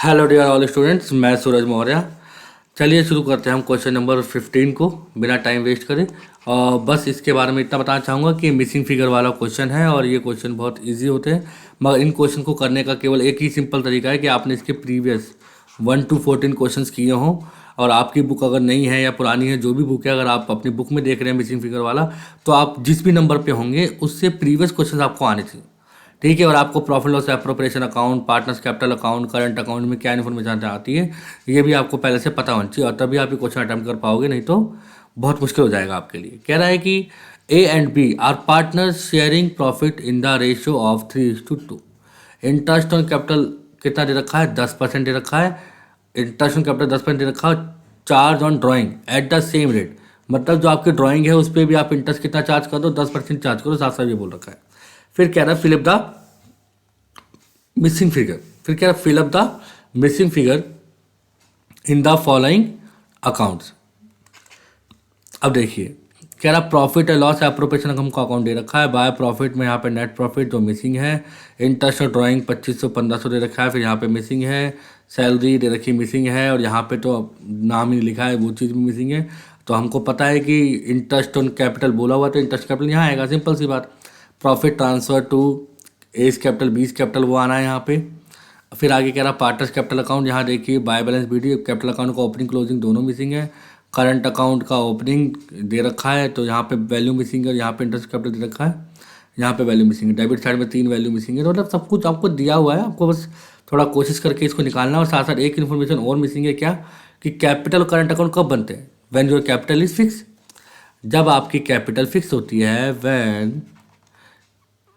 Hello dear all students, मैं सूरज मौर्य। चलिए शुरू करते हैं हम क्वेश्चन नंबर 15 को बिना टाइम वेस्ट करे। और बस इसके बारे में इतना बताना चाहूँगा कि मिसिंग फिगर वाला क्वेश्चन है और ये क्वेश्चन बहुत इजी होते हैं। मगर इन क्वेश्चन को करने का केवल एक ही सिंपल तरीका है कि आपने इसके प्रीवियस 1 to 14 क्वेश्चन किए हों। और आपकी बुक अगर नहीं है या पुरानी है, जो भी बुक है, अगर आप अपनी बुक में देख रहे हैं मिसिंग फिगर वाला, तो आप जिस भी नंबर पे होंगे उससे प्रीवियस क्वेश्चन आपको आने चाहिए। ठीक है। और आपको profit loss appropriation account, partners capital account, current account में क्या इन्फॉर्मेशन आती है, ये भी आपको पहले से पता होना चाहिए, और तभी आप ये क्वेश्चन अटेम्प्ट कर पाओगे, नहीं तो बहुत मुश्किल हो जाएगा आपके लिए। कह रहा है कि A and B are partners sharing profit in the ratio of 3:2। Interest on capital कितना दे रखा है? 10% दे रखा है। इंटरेस्ट ऑन कैपिटल 10% दे रखा है। Charge on drawing at the same rate, मतलब जो आपकी ड्राइंग है उस पर भी आप इंटरेस्ट कितना चार्ज कर दो? 10% चार्ज करो, साथ साथ ये बोल रखा है। फिर कह रहा है fill up the missing figure. फिर क्या? Fill up the missing figure in the following accounts. अब देखिए, कह रहा प्रॉफिट एंड लॉस एप्रोप्रिएशन हमको अकाउंट दे रखा है। बाय प्रॉफिट में यहाँ पे नेट प्रॉफिट जो मिसिंग है। इंटरेस्ट और ड्राइंग 2500 1500 दे रखा है, फिर यहाँ पे मिसिंग है। सैलरी दे रखी मिसिंग है, और यहाँ पे तो नाम ही लिखा है, वो चीज़ भी मिसिंग है। तो हमको पता है कि इंटरेस्ट ऑन कैपिटल बोला हुआ, तो इंटरेस्ट कैपिटल यहाँ आएगा, सिंपल सी बात। Profit transfer to A's capital B's capital वो आना है यहाँ पे। फिर आगे कह रहा पार्टनर्स कैपिटल अकाउंट, यहाँ देखिए by balance BD capital account का ओपनिंग क्लोजिंग दोनों मिसिंग है। करंट अकाउंट का ओपनिंग दे रखा है, तो यहाँ पे वैल्यू मिसिंग है, यहाँ पे इंटरेस्ट कैपिटल दे रखा है, यहाँ पे वैल्यू मिसिंग है। डेबिट साइड में 3 वैल्यू मिसिंग है, तो मतलब सब कुछ आपको दिया हुआ है, आपको बस थोड़ा कोशिश करके इसको निकालना। और साथ साथ एक इन्फॉर्मेशन और मिसिंग है, क्या? कि कैपिटल करंट अकाउंट कब बनते हैं? When your capital is fix. जब आपकी कैपिटल फिक्स होती है,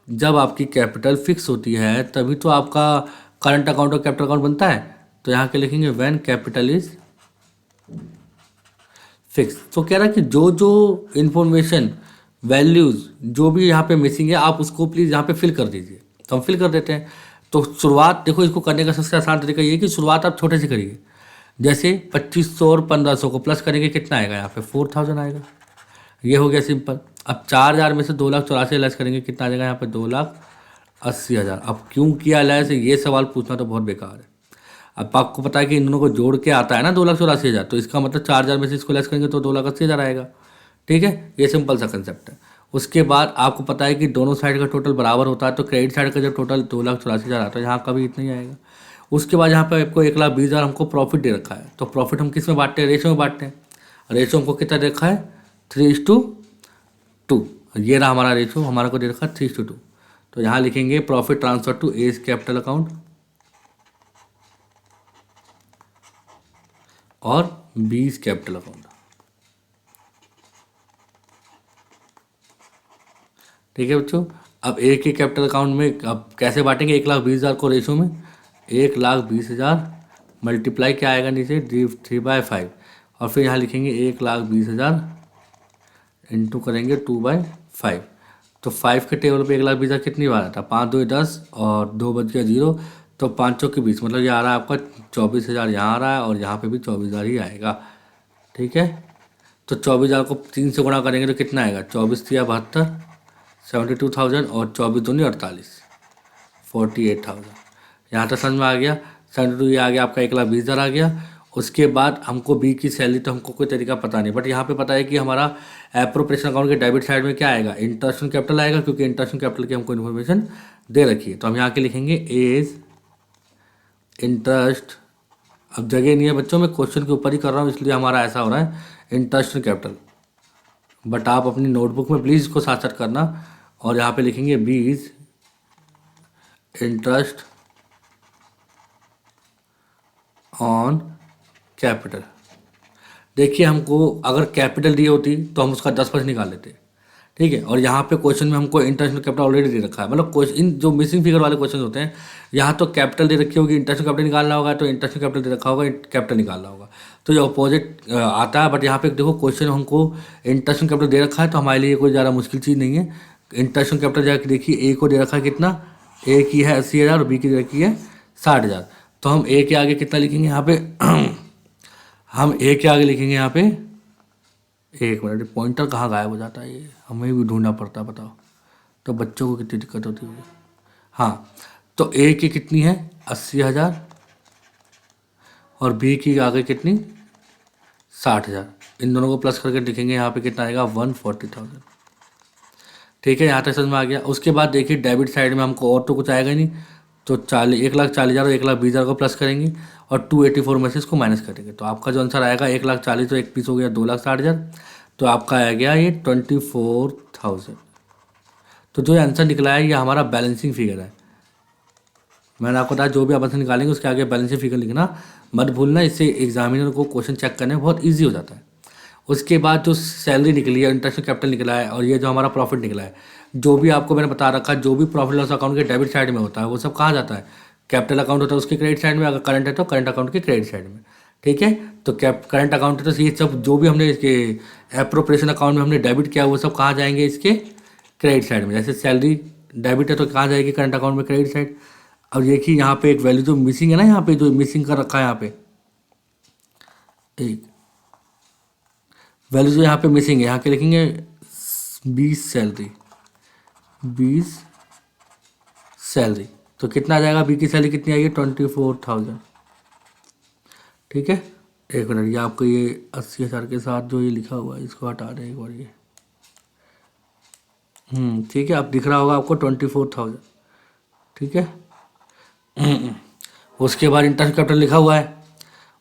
जब आपकी कैपिटल फिक्स होती है तभी तो आपका करंट अकाउंट और कैपिटल अकाउंट बनता है। तो यहाँ के लिखेंगे व्हेन कैपिटल इज फिक्स। तो कह रहा है कि जो जो इन्फॉर्मेशन, वैल्यूज़ जो भी यहाँ पे मिसिंग है, आप उसको प्लीज़ यहाँ पे फिल कर दीजिए। तो हम फिल कर देते हैं। तो शुरुआत देखो, इसको करने का सबसे आसान तरीका ये है कि शुरुआत आप छोटे से करिए। जैसे 2500 और 1500 को प्लस करेंगे, कितना आएगा? यहाँ पे 4000 आएगा। ये हो गया सिंपल। अब 4000 में से 2,84,000 लेस करेंगे, कितना आ जाएगा? यहाँ पे 2,80,000। अब क्यों किया लेस, ये सवाल पूछना तो बहुत बेकार है। अब आपको पता है कि इन दोनों को जोड़ के आता है ना 2,84,000, तो इसका मतलब 4,000 में से इसको लेस करेंगे तो 2,80,000 आएगा। ठीक है, ये सिंपल सा कंसेप्ट है। उसके बाद आपको पता है कि दोनों साइड का टोटल बराबर होता है, तो क्रेडिट साइड का जब टोटल 2,84,000 आता है, यहाँ का भी इतना ही आएगा। उसके बाद यहाँ पे आपको 1,20,000 हमको प्रॉफिट दे रखा है। तो प्रॉफिट हम किस में बांटते हैं? रेशो में बांटते हैं। रेशो हमको कितना दे रखा है? 3:2। ये रहा हमारा रेशो, हमारा को दे रखा है 3:2। तो यहाँ लिखेंगे profit transfer to A's capital account और बीस कैपिटल अकाउंट। ठीक है बच्चों। अब एक ही कैपिटल अकाउंट में अब कैसे बांटेंगे? 1,20,000 को रेशो में 1,20,000 मल्टीप्लाई क्या आएगा नीचे? 3/5। और फिर यहाँ लिखेंगे 1,20,000 इंटू करेंगे 2/5। तो 5 के टेबल पे 1,20,000 कितनी बार आता है? 5 2 10 और 2 बच गया 0। तो 5 के 20, मतलब ये आ रहा है आपका 24,000 यहाँ आ रहा है, और यहाँ पे भी 24,000 ही आएगा। ठीक है। तो 24,000 को 3 से गुणा करेंगे तो कितना आएगा? 24×3 = 72, 72,000, और 24×2 = 48, 48,000। यहाँ तक समझ में आ गया? 72 ये आ गया आपका, 1,20,000 आ गया। उसके बाद हमको बी की सैलरी, तो हमको कोई तरीका पता नहीं, बट यहाँ पे पता है कि हमारा एप्रोप्रिएशन अकाउंट के डेबिट साइड में क्या आएगा? इंटरेस्ट ऑन कैपिटल आएगा, क्योंकि इंटरेस्ट ऑन कैपिटल की हमको इन्फॉर्मेशन दे रखी है। तो हम यहाँ के लिखेंगे एज इंटरेस्ट। अब जगह नहीं है बच्चों, मैं क्वेश्चन के ऊपर ही कर रहा हूँ, इसलिए हमारा ऐसा हो रहा है इंटरेस्ट ऑन कैपिटल। बट आप अपनी नोटबुक में प्लीज़ इसको साथ साथ करना। और यहाँ पे लिखेंगे बीज इंटरेस्ट ऑन कैपिटल। देखिए, हमको अगर कैपिटल दी होती तो हम उसका 10% निकाल लेते। ठीक है। और यहाँ पे क्वेश्चन में हमको इंटरनेशनल कैपिटल ऑलरेडी दे रखा है, मतलब क्वेश्चन इन जो मिसिंग फिगर वाले क्वेश्चन होते हैं, यहाँ तो कैपिटल दे रखी होगी, इंटरनेशनल कैपिटल निकालना होगा, तो इंटरनेशनल कैपिटल दे रखा होगा, कैपिटल निकालना होगा। तो ये अपोजिट आता है। बट यहाँ पे देखो, क्वेश्चन हमको इंटरनेशनल कैपिटल दे रखा है, तो हमारे लिए कोई ज़्यादा मुश्किल चीज़ नहीं है। इंटरनेशनल कैपिटल जाकर देखिए, ए को दे रखा है कितना? ए की है 80,000 और बी की दे रखी है 60,000। तो हम ए के आगे कितना लिखेंगे यहाँ पे? हम ए के आगे लिखेंगे यहाँ पे, एक मिनट, पॉइंटर कहाँ गायब हो जाता है, ये हमें भी ढूंढना पड़ता है, बताओ। तो बच्चों को कितनी दिक्कत होती होगी। हाँ, तो ए की कितनी है? 80,000 और बी की आ गई कितनी 60,000। इन दोनों को प्लस करके लिखेंगे यहाँ पे कितना आएगा 140,000। ठीक है, यहाँ तक समझ में आ गया। उसके बाद देखिए डेबिट साइड में हमको और तो कुछ आएगा ही नहीं, तो 1,40,000 और 1,20,000 को प्लस करेंगे और 284 में से इसको माइनस करेंगे, तो आपका जो आंसर आएगा 1,40,000 तो एक पीस हो गया 2,60,000, तो आपका आ गया ये 24,000। तो जो आंसर निकला है ये हमारा बैलेंसिंग फिगर है। मैंने आपको बताया जो भी आप आंसर निकालेंगे उसके आगे बैलेंसिंग फिगर लिखना मत भूलना, इससे एग्जामिनर को क्वेश्चन चेक करने में बहुत ईजी हो जाता है। उसके बाद जो सैलरी निकली है, इंटरेस्ट कैपिटल निकला है और ये जो हमारा प्रॉफिट निकला है, जो भी आपको मैंने बता रखा है, जो भी प्रॉफिट लॉस अकाउंट के डेबिट साइड में होता है वो सब कहाँ जाता है, कैपिटल अकाउंट होता है उसके क्रेडिट साइड में, अगर करंट है तो करंट अकाउंट के क्रेडिट साइड में। ठीक है, तो करंट अकाउंट है तो ये सब जो भी हमने इसके एप्रोप्रिएशन अकाउंट में हमने डेबिट किया वो सब कहाँ जाएंगे, इसके क्रेडिट साइड में। जैसे सैलरी डेबिट है तो कहाँ जाएगी, करंट अकाउंट में क्रेडिट साइड। अब देखिए यहाँ पे एक वैल्यू जो मिसिंग है ना, यहाँ पे जो मिसिंग कर रखा है, यहाँ पे एक वैल्यू जो यहाँ पे मिसिंग है, यहाँ के लिखेंगे 20 सैलरी, 20 सैलरी, तो कितना आ जाएगा, बी की सैलरी कितनी आएगी 24,000। ठीक है, एक मिनट, ये आपको ये 80,000 के साथ जो ये लिखा हुआ है इसको हटा दें एक बार ये। ठीक है, अब दिख रहा होगा आपको 24,000। ठीक है, उसके बाद इंटरेस्ट कैपिटल लिखा हुआ है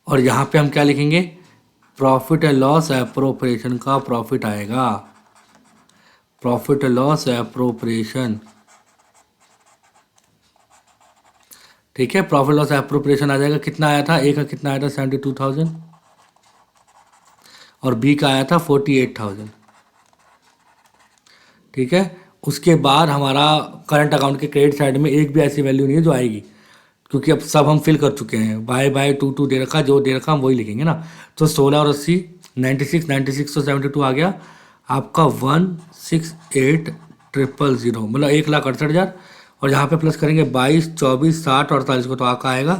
और यहाँ पे हम क्या लिखेंगे, प्रॉफिट एंड लॉस एप्रोप्रिएशन का प्रॉफिट आएगा, प्रॉफिट एंड लॉस एप्रोप्रिएशन। ठीक है, प्रॉफिट लॉस एप्रोप्रिएशन आ जाएगा, कितना आया था, ए का कितना आया था 72,000 और बी का आया था 48,000। ठीक है, उसके बाद हमारा करंट अकाउंट के क्रेडिट साइड में एक भी ऐसी वैल्यू नहीं है जो आएगी, क्योंकि अब सब हम फिल कर चुके हैं, बाय 2 दे रखा, जो दे रखा हम वही लिखेंगे ना। तो 16 और 80 96 तो 72 आ गया आपका 168,000, मतलब 1,68,000, और यहाँ पे प्लस करेंगे 22, 24, 60 और 48 को, तो आपका आएगा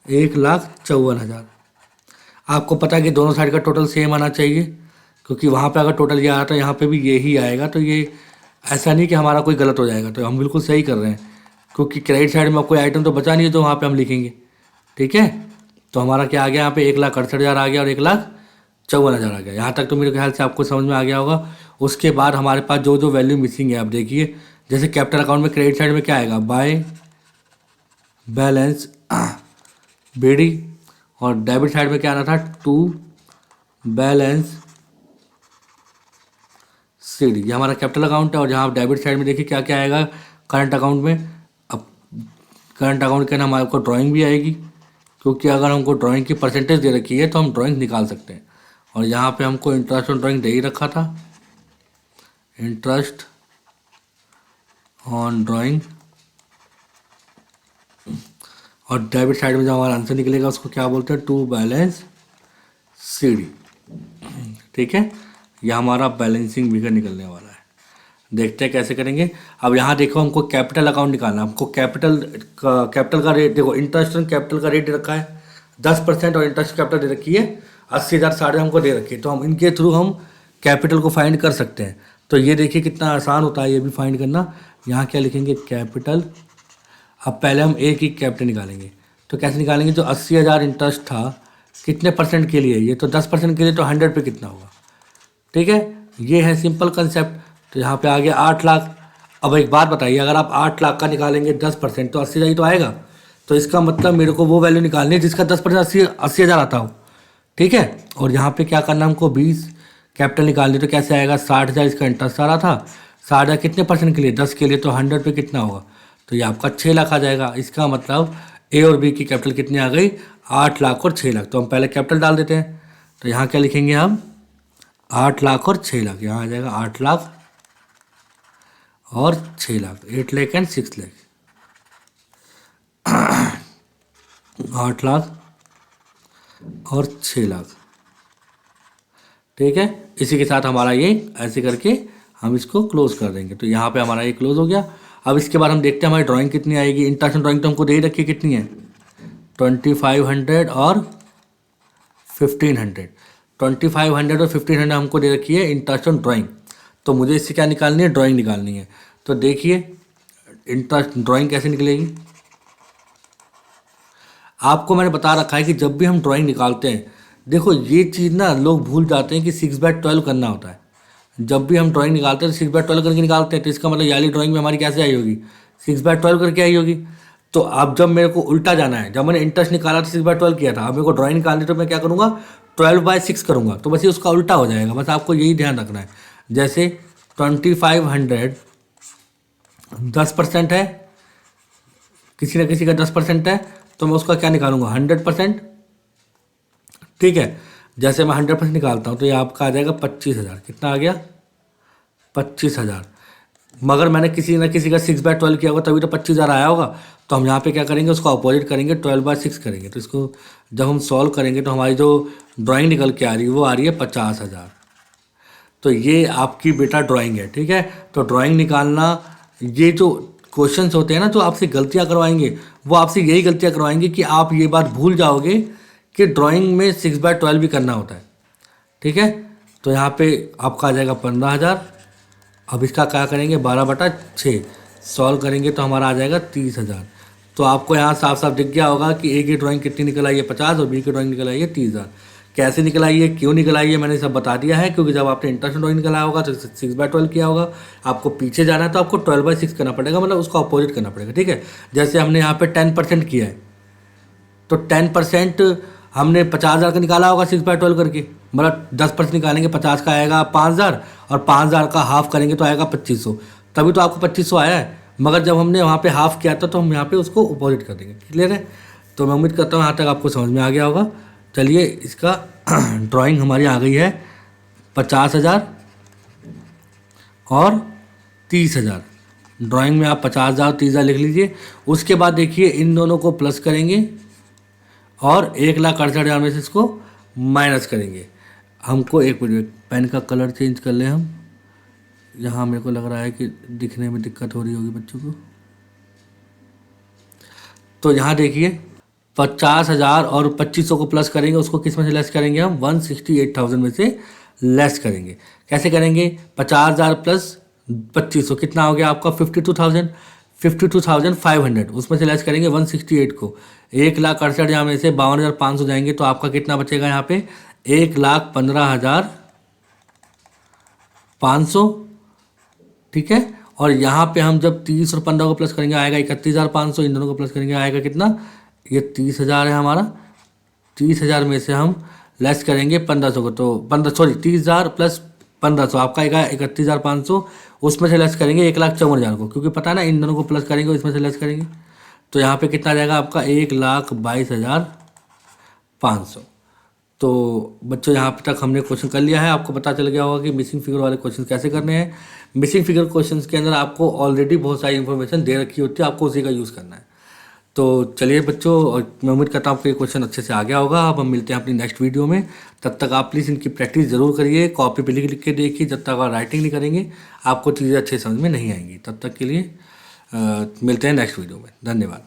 1,54,000। आपको पता है कि दोनों साइड का टोटल सेम आना चाहिए, क्योंकि वहाँ पे अगर टोटल ये आया तो यहाँ पे भी यही आएगा, तो ये ऐसा नहीं कि हमारा कोई गलत हो जाएगा, तो हम बिल्कुल सही कर रहे हैं, क्योंकि क्रेडिट साइड में कोई आइटम तो बचा नहीं है जो वहाँ पे हम लिखेंगे। ठीक है, तो हमारा क्या आ गया यहाँ पे 1,68,000 आ गया और 1,54,000 आ गया। यहाँ तक तो मेरे ख्याल से आपको समझ में आ गया होगा। उसके बाद हमारे पास जो जो वैल्यू मिसिंग है, आप देखिए, जैसे कैपिटल अकाउंट में क्रेडिट साइड में क्या आएगा, बाय बैलेंस बीडी, और डेबिट साइड में क्या आना था, टू बैलेंस सीडी। ये हमारा कैपिटल अकाउंट है, और जहाँ डेबिट साइड में देखिए क्या क्या आएगा करंट अकाउंट में। अब करंट अकाउंट के नाम आपको ड्राइंग भी आएगी, क्योंकि अगर हमको ड्राइंग की परसेंटेज दे रखी है तो हम ड्राइंग निकाल सकते हैं। और यहाँ पे हमको इंटरेस्ट ऑन ड्राइंग दे ही रखा था, इंटरेस्ट ऑन ड्राइंग, और डेबिट साइड में जो हमारा आंसर निकलेगा उसको क्या बोलते हैं, टू बैलेंस सीडी। ठीक है, यह हमारा बैलेंसिंग फिगर निकलने वाला है। देखते हैं कैसे करेंगे। अब यहाँ देखो हमको कैपिटल अकाउंट निकालना, हमको कैपिटल का रेट देखो, इंटरेस्ट ऑन कैपिटल का रेट दे रखा है 10% और इंटरेस्ट कैपिटल दे रखी है 80,000 साढ़े हमको दे रखी है, तो हम इनके थ्रू हम कैपिटल को फाइंड कर सकते हैं। तो ये देखिए कितना आसान होता है ये भी फाइंड करना। यहाँ क्या लिखेंगे, कैपिटल। अब पहले हम एक ही कैपिटल निकालेंगे, तो कैसे निकालेंगे, जो 80,000 इंटरेस्ट था कितने परसेंट के लिए, ये तो 10% के लिए, तो 100 पे कितना होगा। ठीक है, ये है सिंपल कंसेप्ट। तो यहाँ पे आ गया 8 लाख। अब एक बात बताइए, अगर आप 8 लाख का निकालेंगे 10% तो 80,000 तो आएगा, तो इसका मतलब मेरे को वो वैल्यू निकालनी है जिसका 10% 80,000 आता हो। ठीक है, और यहाँ पे क्या करना हमको, 20 कैपिटल निकालनी, तो कैसे आएगा, 60,000 इसका इंटरेस्ट आ रहा था, 60,000 कितने परसेंट के लिए, 10 के लिए, तो 100 पे कितना होगा, तो ये आपका 6 लाख आ जाएगा। इसका मतलब ए और बी की कैपिटल कितनी आ गई, 8 लाख और 6 लाख। तो हम पहले कैपिटल डाल देते हैं, तो यहाँ क्या लिखेंगे हम, 8 लाख और 6 लाख, यहाँ आ जाएगा 8 लाख और 6 लाख, 8 लाख एंड 6 लाख, 8 लाख और 6 लाख। ठीक है, इसी के साथ हमारा ये ऐसे करके हम इसको क्लोज कर देंगे। तो यहाँ पे हमारा ये क्लोज हो गया। अब इसके बाद हम देखते हैं हमारी ड्राइंग कितनी आएगी। इंटरेस्ट ड्राइंग तो हमको दे ही रखी है, कितनी है, 2500 और 1500। 2500 और 1500 हमको दे रखी है इंटरेस्ट ऑन ड्राइंग। तो मुझे इससे क्या निकालनी है, ड्राइंग निकालनी है। तो देखिए इंटरेस्ट ड्राइंग कैसे निकलेगी। आपको मैंने बता रखा है कि जब भी हम ड्राइंग निकालते हैं, देखो ये चीज़ ना लोग भूल जाते हैं कि 6/12 करना होता है। जब भी हम ड्राइंग निकालते हैं तो 6/12 करके निकालते हैं, तो इसका मतलब ये वाली ड्राइंग में हमारी कैसे आई होगी, 6/12 करके आई होगी। तो अब जब मेरे को उल्टा जाना है, जब मैंने इंटरेस्ट निकाला था 6/12 किया था, अब मेरे को ड्राइंग निकालनी तो मैं क्या करूँगा, 12/6 करूँगा, तो बस ये उसका उल्टा हो जाएगा। बस आपको यही ध्यान रखना है। जैसे 2500 10% है, किसी न किसी का 10% है, तो मैं उसका क्या निकालूंगा, 100%। ठीक है, जैसे मैं 100% निकालता हूँ तो ये आपका आ जाएगा 25,000। कितना आ गया, 25,000। मगर मैंने किसी न किसी का 6/12 किया होगा तभी तो 25,000 आया होगा। तो हम यहाँ पे क्या करेंगे, उसका अपोजिट करेंगे, 12/6 करेंगे। तो इसको जब हम सॉल्व करेंगे तो हमारी जो ड्राइंग निकल के आ रही है वो आ रही है 50,000। तो ये आपकी बेटा ड्राइंग है। ठीक है, तो ड्राइंग निकालना, ये जो क्वेश्चंस होते हैं ना जो आपसे गलतियां करवाएंगे, वो आपसे यही गलतियां करवाएंगे कि आप ये बात भूल जाओगे कि ड्राइंग में 6/12 भी करना होता है। ठीक है, तो यहाँ पे आपका आ जाएगा 15,000। अब इसका क्या करेंगे, 12/6 सॉल्व करेंगे तो हमारा आ जाएगा 30,000। तो आपको यहाँ साफ साफ दिख गया होगा कि ए की ड्राइंग कितनी निकल आई है 50 और बी की ड्राइंग निकल आई है 30,000। कैसे निकल आई है, क्यों निकल आई है, मैंने सब बता दिया है। क्योंकि जब आपने इंटरेस्ट ड्राइंग निकला होगा तो 6/12 किया होगा, आपको पीछे जाना है तो आपको 12/6 करना पड़ेगा, मतलब उसका अपोजिट करना पड़ेगा। ठीक है, जैसे हमने यहाँ पे 10% किया है, तो 10% हमने 50,000 का निकाला होगा 6/12 करके, मतलब 10% निकालेंगे, 50 का आएगा 5,000 और 5,000 का हाफ करेंगे तो आएगा 2500। तभी तो आपको 2500 आया है। मगर जब हमने वहाँ पे हाफ किया था तो हम यहाँ पे उसको अपोजिट कर देंगे। क्लियर है, तो मैं उम्मीद करता हूँ यहाँ तक आपको समझ में आ गया होगा। चलिए, इसका ड्राइंग हमारी आ गई है 50,000 और 30,000। ड्राइंग में आप 50,000 और 30,000 लिख लीजिए। उसके बाद देखिए इन दोनों को प्लस करेंगे और 1,68,000 में से इसको माइनस करेंगे। हमको एक मिनट, पेन का कलर चेंज कर लें हम। यहाँ मेरे को लग रहा है कि दिखने में दिक्कत हो रही होगी बच्चों को। तो यहाँ देखिए 50,000 और 2500 को प्लस करेंगे, उसको किस में से लेस करेंगे, हम 168,000 में से लेस करेंगे। कैसे करेंगे, 50,000 प्लस 2500 कितना हो गया आपका, 52,000, 52,500। उसमें से लेस करेंगे 168 को, 1,68,000 में से 52,500 जाएंगे तो आपका कितना बचेगा यहाँ पे, 1,15,500। ठीक है, और यहाँ पे हम जब 30 और 15 को प्लस करेंगे आएगा 31,500। इन दोनों को प्लस करेंगे आएगा कितना, ये 30,000 है हमारा। 30,000 में से हम लेस करेंगे 1,500 को, तो 30,000 प्लस 1,500 आपका आएगा 31,500। उसमें से लेस करेंगे 1,54,000 को, क्योंकि पता है ना इन दोनों को प्लस करेंगे इसमें से लेस करेंगे। तो यहाँ पे कितना आ जाएगा आपका, 1,22,500। तो बच्चों यहाँ तक हमने क्वेश्चन कर लिया है। आपको पता चल गया होगा कि मिसिंग फिगर वाले क्वेश्चन कैसे करने हैं। मिसिंग फिगर क्वेश्चंस के अंदर आपको ऑलरेडी बहुत सारी इन्फॉर्मेशन दे रखी होती है, आपको उसी का यूज़ करना है। तो चलिए बच्चों, मैं उम्मीद करता हूँ आपको ये क्वेश्चन अच्छे से आ गया होगा। अब हम मिलते हैं अपनी नेक्स्ट वीडियो में। तब तक आप प्लीज़ इनकी प्रैक्टिस ज़रूर करिए, कॉपी पे लिख लिख के देखिए। जब तक आप राइटिंग नहीं करेंगे आपको चीज़ें अच्छे समझ में नहीं आएंगी। तब तक के लिए मिलते हैं नेक्स्ट वीडियो में। धन्यवाद।